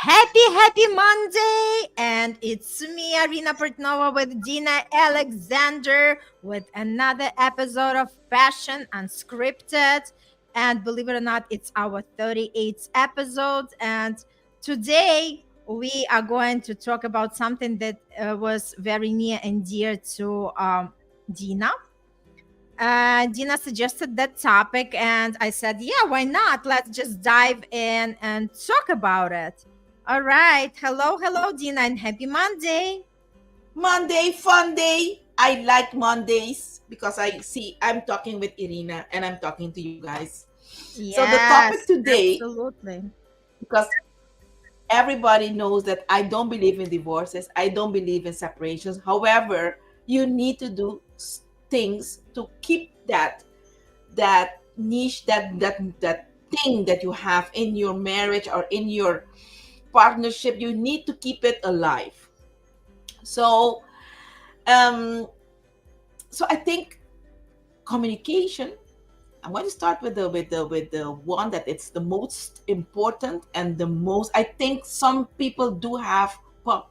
Happy Monday! And it's me, Irina with Dina Alexander with another episode of Passion Unscripted. And believe it or not, it's our 38th episode. And today we are going to talk about something that was very near and dear to Dina. Dina suggested that topic, and I said, yeah, why not? Let's just dive in and talk about it. All right. Hello, Dina, and happy Monday. Monday, fun day. I like Mondays because I'm talking with Irina and I'm talking to you guys. So the topic Yes, today, absolutely. because everybody knows that I don't believe in divorces, I don't believe in separations. However, you need to do things to keep that niche, that thing that you have in your marriage or in your partnership. You need to keep it alive. So um so I think communication. I'm going to start with the one that it's the most important and the most. I think some people do have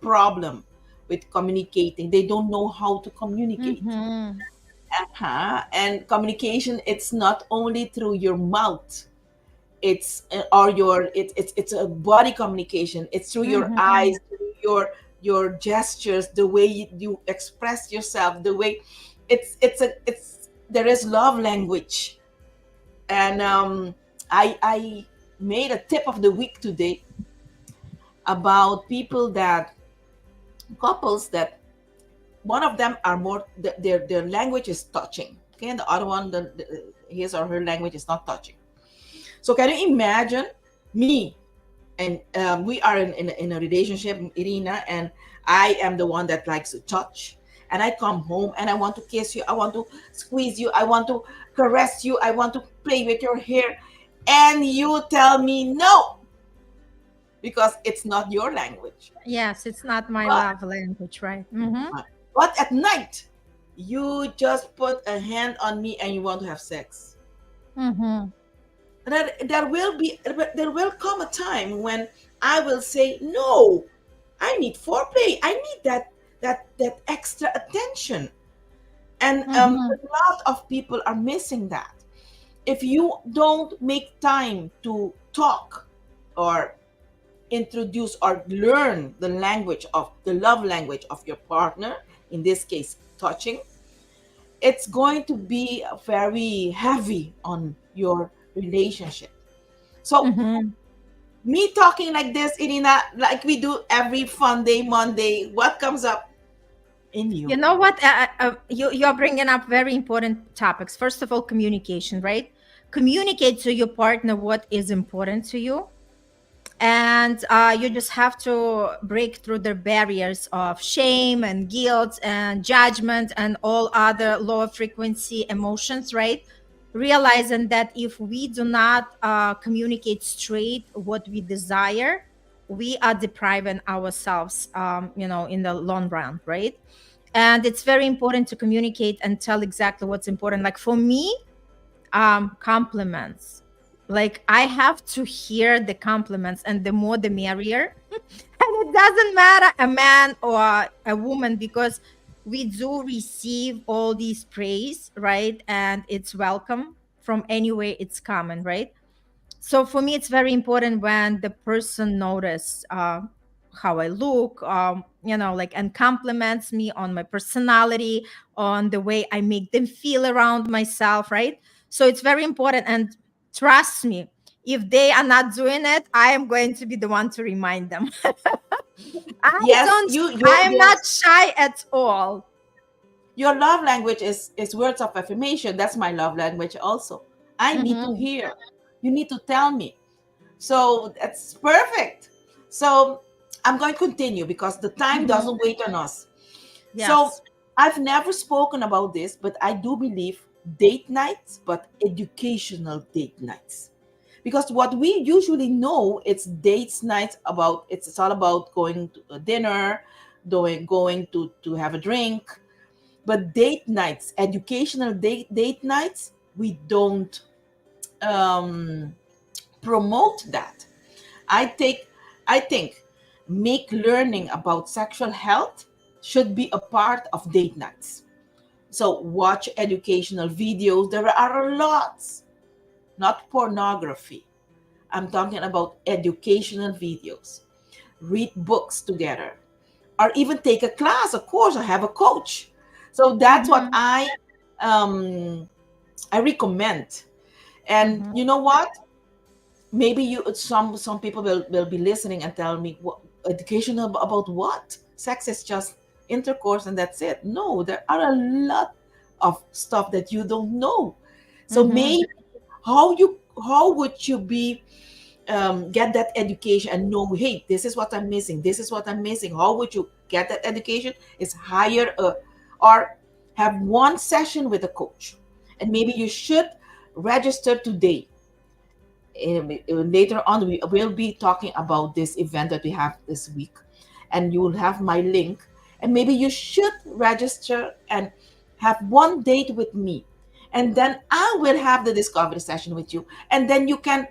problem with communicating. They don't know how to communicate. Mm-hmm. And communication, it's not only through your mouth. It's or your it's a body communication. It's through your Mm-hmm. eyes, through your gestures, the way you express yourself, the way it's there is love language. And I made a tip of the week today about people that couples that one of them are more their language is touching, okay, and the other one, his or her language is not touching. So can you imagine me and we are in a relationship, Irina, and I am the one that likes to touch. And I come home and I want to kiss you, I want to squeeze you, I want to caress you, I want to play with your hair, and you tell me no because it's not your language. Yes, it's not my But love language, right? Mm-hmm. but at night, you just put a hand on me and you want to have sex. Mm-hmm. There will come a time when I will say no. I need foreplay. I need that extra attention. And Mm-hmm. a lot of people are missing that. If you don't make time to talk or introduce or learn the love language of your partner, in this case touching, it's going to be very heavy on your relationship. So Mm-hmm. me talking like this, Irina, like we do every fun day, Monday, what comes up in You you? know what? You're bringing up very important topics. First of all, communication, right? Communicate to your partner what is important to you, and you just have to break through the barriers of shame and guilt and judgment and all other lower frequency emotions, right? Realizing that if we do not communicate straight what we desire, we are depriving ourselves, in the long run, right? And it's very important to communicate and tell exactly what's important. Like for me, compliments, like I have to hear the compliments, and the more the merrier. And it doesn't matter a man or a woman, because we do receive all these praise, right? And it's welcome from anywhere it's coming, right? So for me, it's very important when the person notice how I look, like, and compliments me on my personality, on the way I make them feel around myself, right? So it's very important. And trust me, if they are not doing it, I am going to be the one to remind them. I Yes, don't, I am not shy at all. your love language is words of affirmation. That's my love language also. I need to Hmm. hear. You need to tell me. So that's perfect. So I'm going to continue because the time Hmm. doesn't wait on us. So Yes. I've never spoken about this, but I do believe date nights, but educational date nights. Because what we usually know, it's dates nights about it's all about going to a dinner, going to have a drink. But date nights, educational date nights, we don't um, promote that. I take I think make learning about sexual health should be a part of date nights. So watch educational videos. There are lots, not pornography. I'm talking about educational videos. Read books together, or even take a class, a course, or have a coach. So that's what Mm-hmm. I recommend. And Mm-hmm. you know what? Maybe you some people will be listening and tell me, what education about what? Sex is just intercourse and that's it. No, there are a lot of stuff that you don't know. So Mm-hmm. maybe how would you be get that education and know, hey, this is what I'm missing, this is what I'm missing. How would you get that education? Is hire a or have one session with a coach. And maybe you should register today. Later on we will be talking about this event that we have this week, and you will have my link. And maybe you should register and have one date with me, and then I will have the discovery session with you, and then you can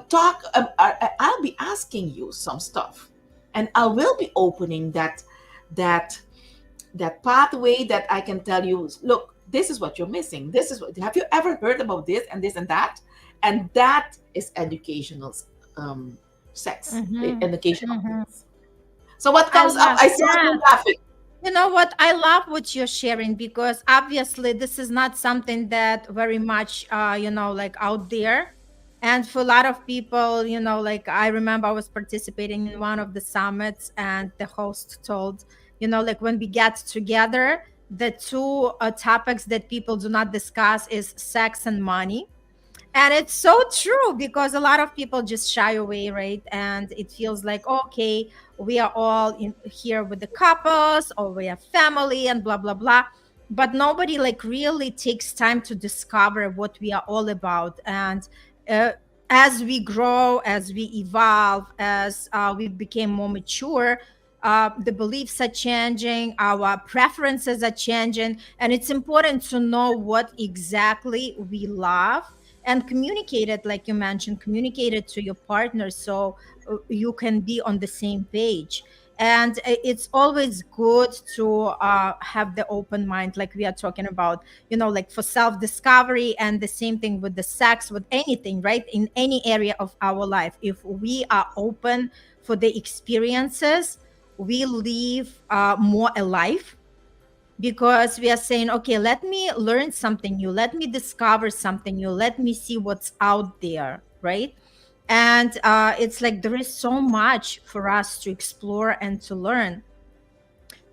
talk. I'll be asking you some stuff, and I will be opening that that pathway that I can tell you, look, this is what you're missing. This is what, have you ever heard about this and this and that? And that is educational sex, Mm-hmm. educational Mm-hmm. things. So what I comes up? love I saw that. you laughing. You know what? I love what you're sharing because obviously this is not something that very much, like out there. And for a lot of people, like I remember I was participating in one of the summits and the host told, like when we get together, the two topics that people do not discuss is sex and money. And it's so true because a lot of people just shy away, right? And it feels like, okay, we are all in here with the couples or we have family and blah, blah, blah. But nobody like really takes time to discover what we are all about. And uh, as we grow, as we evolve, as we became more mature, the beliefs are changing, our preferences are changing, and it's important to know what exactly we love and communicate it, like you mentioned, communicate it to your partner so you can be on the same page. And it's always good to have the open mind, like we are talking about, like for self discovery. And the same thing with the sex, with anything, right? In any area of our life, if we are open for the experiences, we live more alive, because we are saying, okay, let me learn something new, let me discover something new, let me see what's out there, right? And it's like there is so much for us to explore and to learn.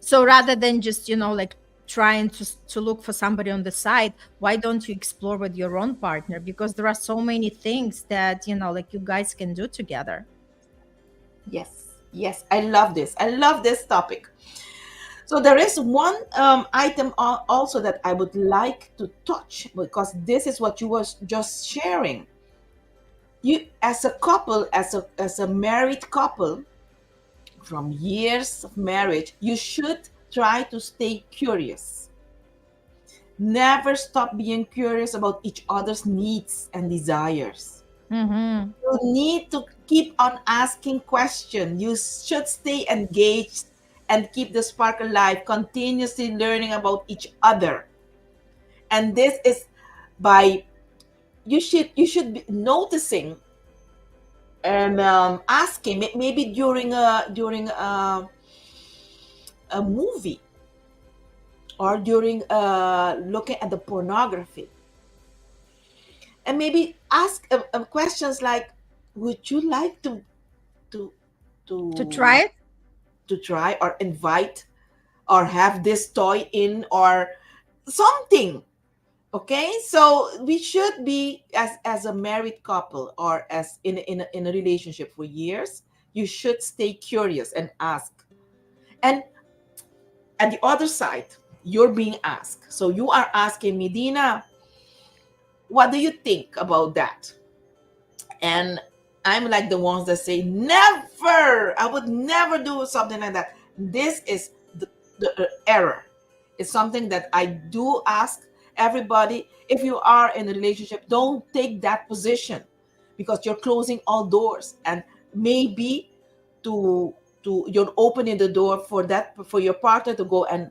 So rather than just like trying to look for somebody on the side, why don't you explore with your own partner? Because there are so many things that like you guys can do together. Yes, yes, I love this. I love this topic. So there is one item also that I would like to touch, because this is what you was just sharing. You, as a couple, as a married couple, from years of marriage, you should try to stay curious. Never stop being curious about each other's needs and desires. Mm-hmm. You need to keep on asking questions. You should stay engaged and keep the spark alive, continuously learning about each other. And this is by, you should be noticing and asking, maybe during a movie, or during looking at the pornography, and maybe ask questions like, would you like to To try to it. to try, or invite, or have this toy in, or something? Okay, so we should be, as a married couple, or as in a relationship for years, you should stay curious and ask. And at the other side, you're being asked, so you are asking me, Dina, what do you think about that? And I'm like the ones that say, never, I would never do something like that. This is the error. It's something that I do ask everybody. If you are in a relationship, don't take that position, because you're closing all doors. And maybe to you're opening the door for that, for your partner to go and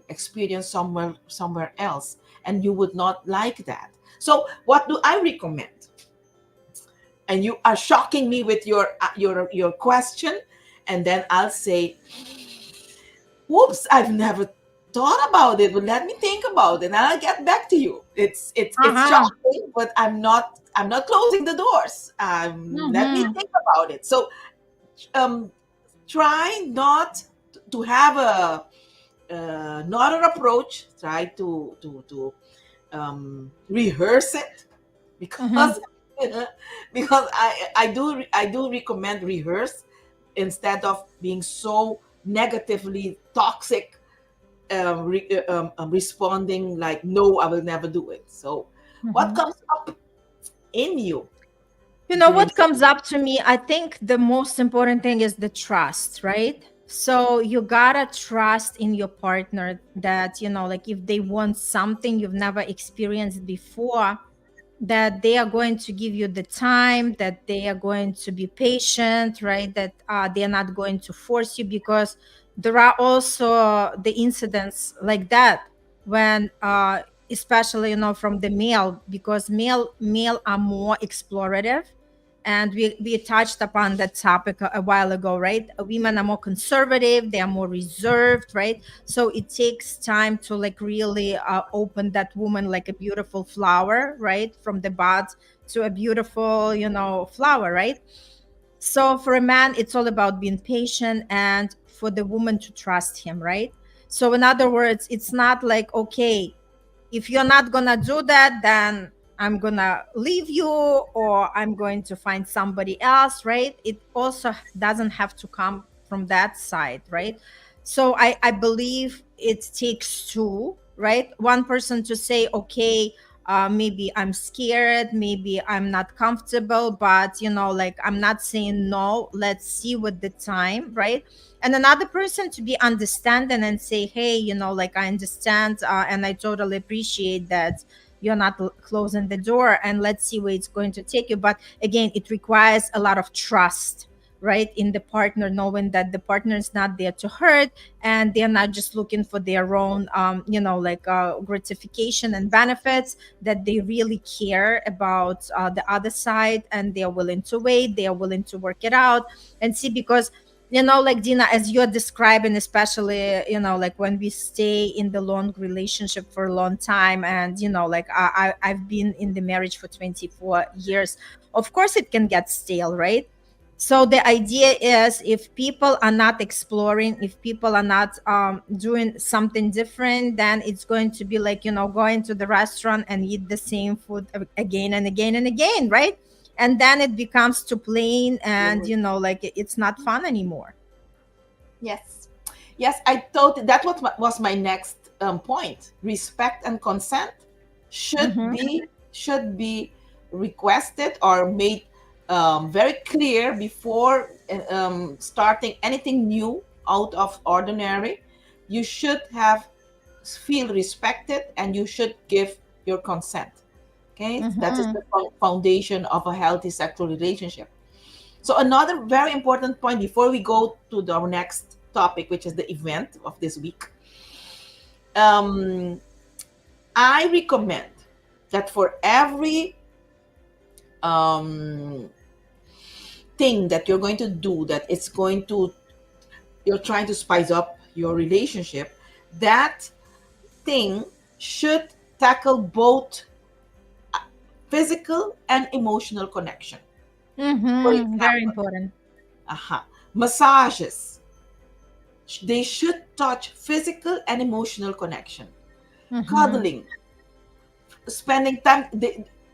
experience somewhere else, and you would not like that. So what do I recommend? And you are shocking me with your question, and then I'll say, whoops, I've never thought about it, but let me think about it and I'll get back to you. It's Uh-huh. shocking, but I'm not closing the doors. Let me Mm-hmm. think about it. So um try not to have a not an approach. Try to rehearse it, Mm-hmm. because because I do recommend rehearse instead of being so negatively toxic, responding like, no, I will never do it. So what Mm-hmm. comes up in you You know during what the comes up to me? I think the most important thing is the trust, right? So you gotta trust in your partner that, like if they want something you've never experienced before, that they are going to give you the time, that they are going to be patient, right? That they're not going to force you, because there are also the incidents like that when especially from the male, because male are more explorative, and we touched upon that topic a while ago, right? Women are more conservative, they are more reserved, right? So it takes time to like really open that woman like a beautiful flower, right? From the bud to a beautiful, flower, right? So for a man, it's all about being patient, and for the woman to trust him, right? So in other words, it's not like, okay, if you're not gonna do that, then I'm gonna leave you, or I'm going to find somebody else, right? It also doesn't have to come from that side, right? So I believe it takes two, right? One person to say, okay, maybe I'm scared, maybe I'm not comfortable, but like I'm not saying no, let's see with the time, right? And another person to be understanding and say, hey, like I understand, and I totally appreciate that you're not closing the door, and let's see where it's going to take you. But again, it requires a lot of trust, right, in the partner, knowing that the partner is not there to hurt, and they're not just looking for their own like gratification and benefits, that they really care about the other side, and they're willing to wait, they are willing to work it out and see. Because like Dina, as you're describing, especially like when we stay in the long relationship for a long time, and like I've been in the marriage for 24 years, of course it can get stale, right? So the idea is, if people are not exploring, if people are not doing something different, then it's going to be like going to the restaurant and eat the same food again and again and again, right? And then it becomes too plain, and Lord. like it's not fun anymore. Yes, yes, I thought that was my next point. Respect and consent should Mm-hmm. be requested or made very clear before starting anything new out of ordinary. You should have feel respected, and you should give your consent. Okay, that is Mm-hmm. the foundation of a healthy sexual relationship. So another very important point before we go to the next topic, which is the event of this week, um, I recommend that for every um, thing that you're going to do, that it's going to you're trying to spice up your relationship, that thing should tackle both physical and emotional connection. For Mm-hmm. Very example, important. massages, they should touch physical and emotional connection. Mm-hmm. Cuddling, spending time,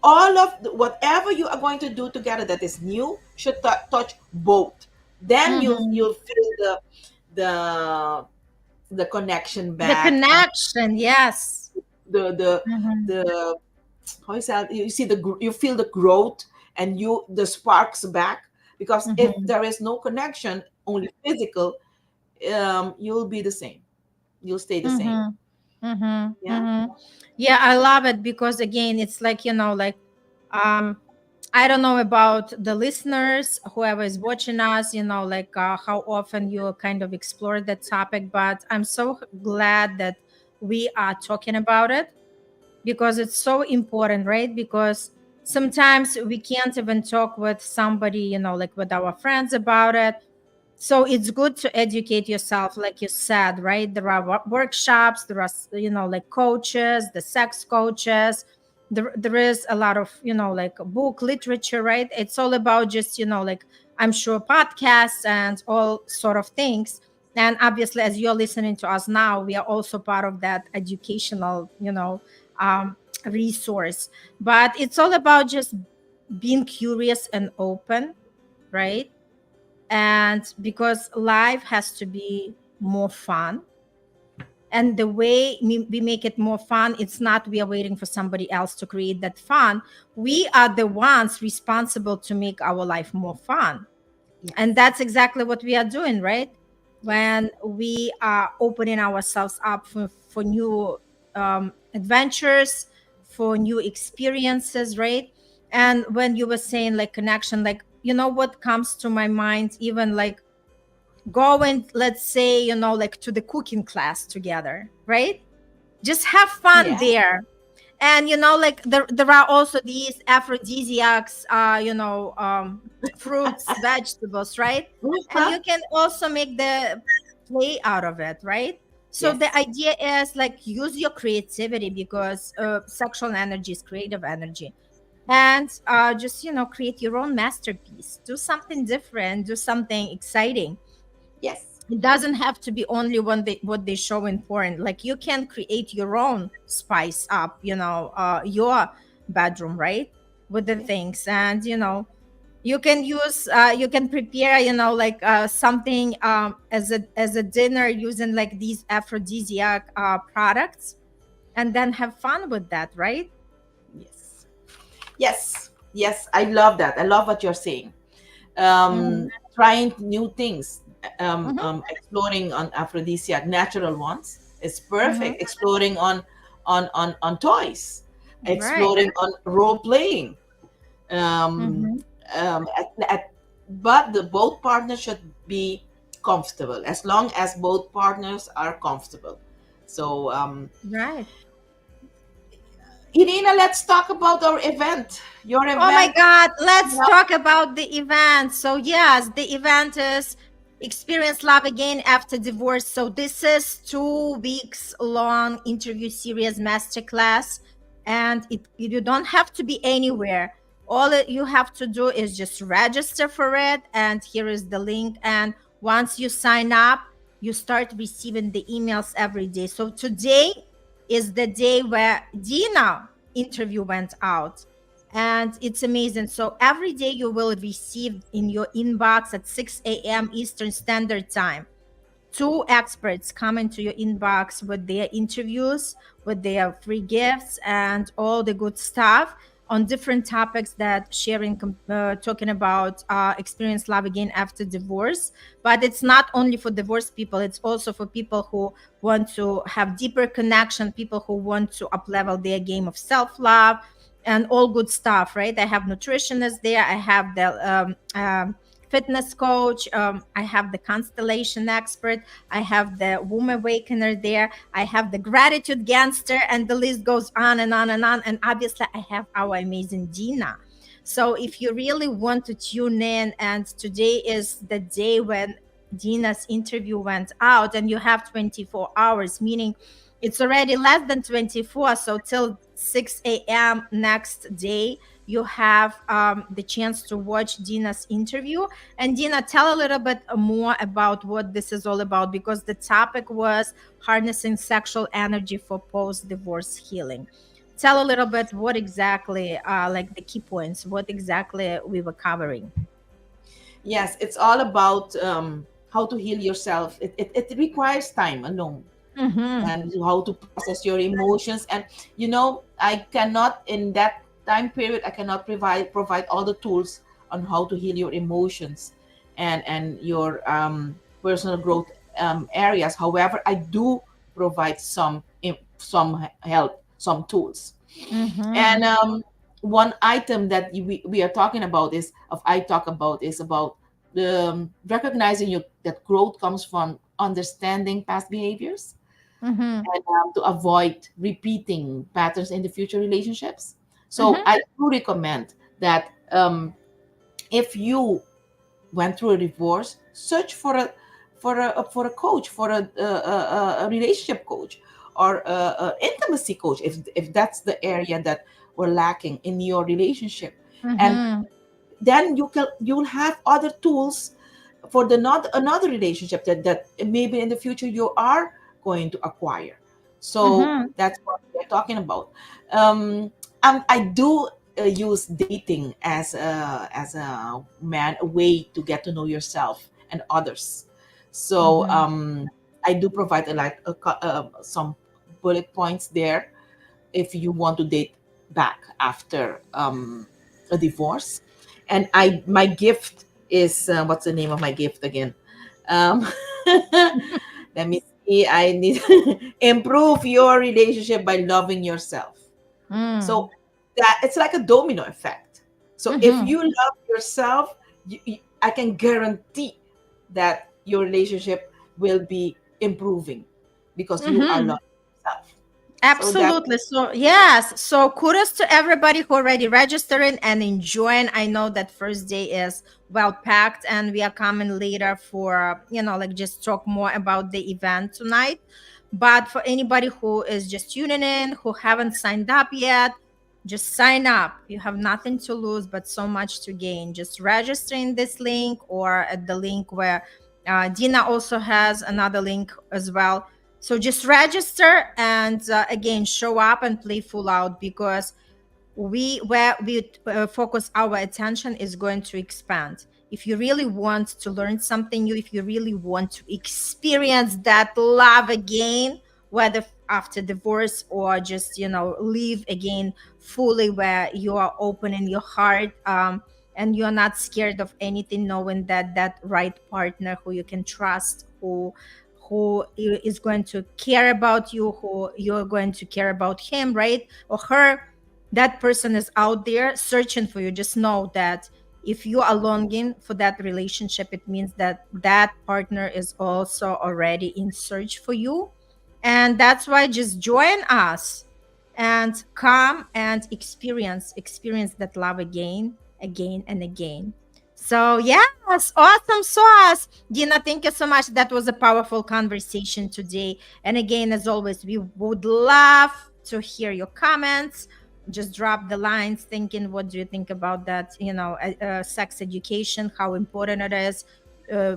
all of whatever you are going to do together that is new should touch both. Then you'll Mm-hmm. you'll feel the the connection The back, and connection, yes. the the Mm-hmm. the how is that, you see you feel the growth, and the sparks back. Because if Mm-hmm. there is no connection, only physical, you'll be the same, you'll stay the same. Mm-hmm. Mm-hmm. Yeah. Mm-hmm. Yeah, I love it, because again, it's like like um I don't know about the listeners, whoever is watching us, like how often you kind of explore that topic, but I'm so glad that we are talking about it because it's so important, right? Because sometimes we can't even talk with somebody, like with our friends about it. So it's good to educate yourself, like you said, right? There are workshops, there are, like coaches, the sex coaches. There is a lot of, like book literature, right? It's all about just, like I'm sure podcasts and all sort of things. And obviously, as you're listening to us now, we are also part of that educational, um, resource. But it's all about just being curious and open, right? And because life has to be more fun, and the way we make it more fun, it's not we are waiting for somebody else to create that fun. We are the ones responsible to make our life more fun. And Yes. that's exactly what we are doing, right? Yes. When we are opening ourselves up for new adventures, for new experiences, right? And when you were saying like connection, like, what comes to my mind, even like going, let's say, like to the cooking class together, right? Just have fun Yeah. there. And like there are also these aphrodisiacs, fruits, vegetables, right? And Uh-huh. you can also make the play out of it, right? So the Yes. idea is like use your creativity because sexual energy is creative energy. And just create your own masterpiece, do something different, do something exciting. Yes. It doesn't have to be only what they show in porn. Like you can create your own spice up, your bedroom, right? With the Yes. things. And you can use you can prepare, like something as a dinner using like these aphrodisiac products, and then have fun with that, right? Yes. Yes. Yes. I love that. I love what you're saying. Mm-hmm. Trying new things, Mm-hmm. exploring on aphrodisiac natural ones is Mm-hmm. perfect. Exploring on toys, Right. exploring on role playing. Um, Mm-hmm. but the both partners should be comfortable. As long as both partners are comfortable. So, Right. Irina, let's talk about our event. Your Oh my event. God, let's talk about the event. So, yes, the event is Experience Love Again After Divorce. So, this is 2 weeks long interview series masterclass, and you don't have to be anywhere. All that you have to do is just register for it, and here is the link. And once you sign up, you start receiving the emails every day. So, today is the day where Dina interview went out, and it's amazing. So every day you will receive in your inbox at 6 a.m. Eastern Standard Time 2 experts come into your inbox with their interviews, with their free gifts, and all the good stuff on different topics that sharing, talking about experience love again after divorce. But it's not only for divorced people; it's also for people who want to have deeper connection, people who want to up level their game of self love, and all good stuff. Right? I have nutritionists there. I have the fitness coach. I have the constellation expert. I have the womb awakener there. I have the gratitude gangster, and the list goes on and on and on. And obviously, I have our amazing Dina. So if you really want to tune in, and today is the day when Dina's interview went out, and you have 24 hours, meaning it's already less than 24. So till 6 a.m. next day, you have the chance to watch Dina's interview. And Dina, tell a little bit more about what this is all about, because the topic was harnessing sexual energy for post-divorce healing. Tell a little bit what exactly, like the key points, what exactly we were covering. Yes, it's all about how to heal yourself. It requires time alone Mm-hmm. and how to process your emotions. And I cannot in that time period I cannot provide all the tools on how to heal your emotions and your personal growth areas. However, I do provide some help, some tools. Mm-hmm. And one item that we are talking about is of I talk about is about recognizing that growth comes from understanding past behaviors, Mm-hmm. and to avoid repeating patterns in the future relationships. So Mm-hmm. I do recommend that, if you went through a divorce, search for a coach, for a relationship coach, or a intimacy coach, if that's the area that we're lacking in your relationship. And Mm-hmm. then you'll have other tools for the not another relationship that maybe in the future you are going to acquire. So Mm-hmm. that's what we're talking about. I do use dating as a man, a way to get to know yourself and others. So Mm-hmm. I do provide some bullet points there if you want to date back after a divorce. And my gift is, what's the name of my gift again? Um, let me see. I need improve your relationship by loving yourself. Mm. So that it's like a domino effect. So if Mm-hmm. you love yourself, I can guarantee that your relationship will be improving because you are Mm-hmm. loving yourself. So that. Absolutely. So, yes. So, kudos to everybody who already registering and enjoying. I know that first day is well packed, and we are coming later for, like just talk more about the event tonight. But for anybody who is just tuning in, who haven't signed up yet, just sign up. You have nothing to lose, but so much to gain. Just registering this link or at the link where Dina also has another link as well. So just register and again show up and play full out, because we where we focus our attention is going to expand. If you really want to learn something new, if you really want to experience that love again, whether after divorce or just live again fully, where you are opening your heart, and you're not scared of anything, knowing that that right partner who you can trust, who is going to care about you, who you're going to care about him, right, or her, that person is out there searching for you. Just know that if you are longing for that relationship, it means that that partner is also already in search for you. And that's why just join us and come and experience that love again, again and again. So yes, awesome sauce. Dina, thank you so much. That was a powerful conversation today. And again, as always, we would love to hear your comments. Just drop the lines thinking, what do you think about that, sex education, how important it is,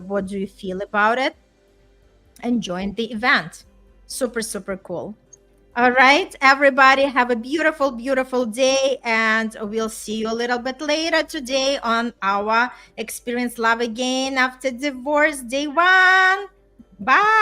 what do you feel about it, and join the event. Super, super cool. All right, everybody, have a beautiful, beautiful day, and we'll see you a little bit later today on our Experience Love Again After Divorce Day 1. Bye.